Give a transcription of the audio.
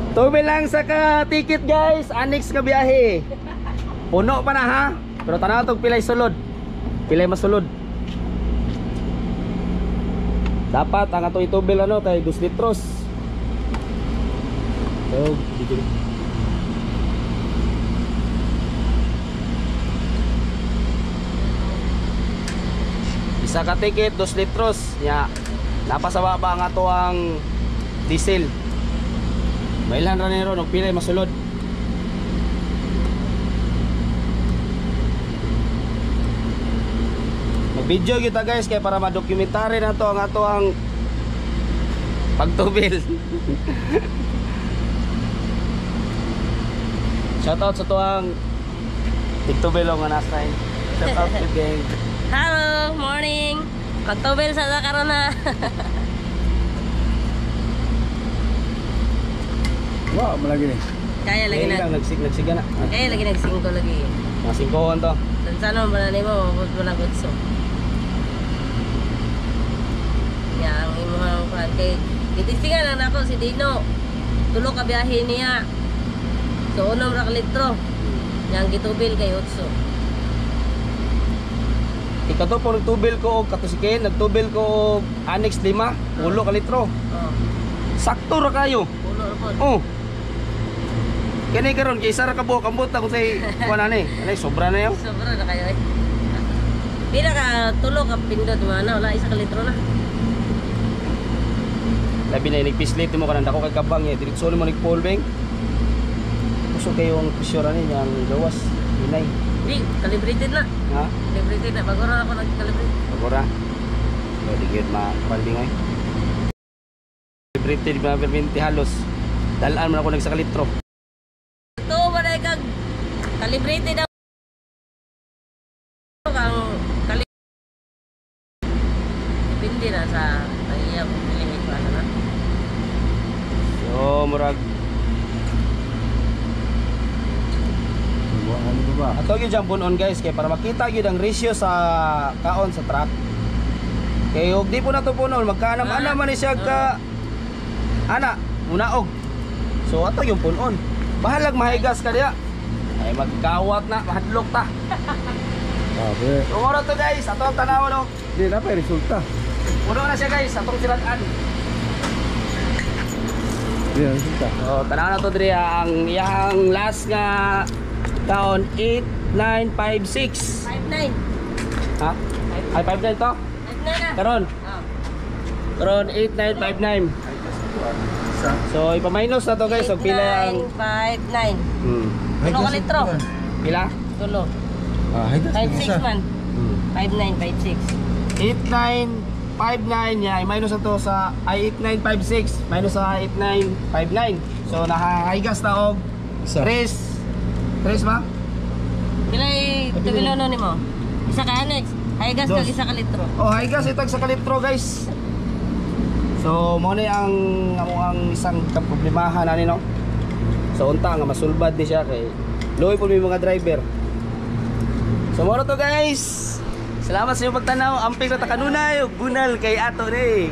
Tubil lang sa ka-ticket guys, annex ka biyahe. Puno pa na ha. Pero tanaw tong pilay sulod. Pilay masulod. Dapat ang ato itubil ano kay 2 litros. So, dito. Isa ka ticket 2 litros nya. Napasawa ba ang ato ang diesel. Mailan ra nero og pilay masulod. Mag-video kita guys kay para ma-documentary na to ang ato ang pagtubil. Shout out sa tuang tigtubil nga nasa. Shout out to gang. Hello, morning. Pagtubil sa karon na. Wow, malagi nih. Kaya lagi na. Nagsiga na. Kaya lagi nagsingko lagi. Mga 5 to. Dan sana mo na nimo mabot mo na gudso. Ya, ang imong plan kay gitistingan lang nako si Dino. Tulo ka biyahe niya. So unom ra ka litro. Yang gitubil kay Utso. Ikato po nagtubil ko og katusikin, nagtubil ko og annex 5, 10 ka litro. Oh. Sakto ra kayo. Ulo ra pod. Oh. Kani karon kay sara ka buok ambot ako say kuan ani. Ani sobra na yo. Sobra na kayo eh. Pila ka tulo ka pindot mo na wala isa ka litro na. Labi na nagpislit mo kanang dako kay kabang eh. Diretso mo nagpolbeng. Puso kayo ang pressure ani yang gawas. Inay. Di, calibrated na. Ha? Calibrated na. Bago na ako nag-calibrate. Agora. Pwede gyud ma-palding ay. Calibrated ba 20 halos. Dalaan man ako nagsaka litro. Ito ba na kag calibrated na kang depende na sa iya kung pilihin pa na. So murag Ano ba? ato gyud jang punon guys kay para makita gyud ang ratio sa kaon sa truck. Kay og di po na to punon magkaanam-anam man ni siya ka ana unaog. So ato yung punon. Bahalag mahigas ka diya. Ay magkawat na mahadlok ta. Sabi. So oro to guys, ato ang tanawon no. Di na pa resulta. Puno na siya guys, atong sirad-an. Di na resulta. So tanaw na to diri ang iyang last nga taon 8956. 5.9. Ha? Ay 59 to? 5.9 na. Karon. Oh. Karon 8959. So ipa-minus na to guys, so pila ang 9.59. Tulo ka litro. pila? Tulo. Ah, higdas 5.6 man. 5.9, 5.6. 8959 niya, i-minus na to sa ay 8956 minus sa 8959. So nakahigas na og Isa. 3 ba? Pilay tubilono nimo. Isa ka annex. Higas kag isa ka litro. Oh, higas itag sa kalitro guys. So mo ni ang isang kaproblemahan ani no. So unta nga masulbad ni siya kay loy po may mga driver. So mo to guys. Salamat sa inyong pagtanaw. Amping na ta kanunay ug bunal kay ato ni.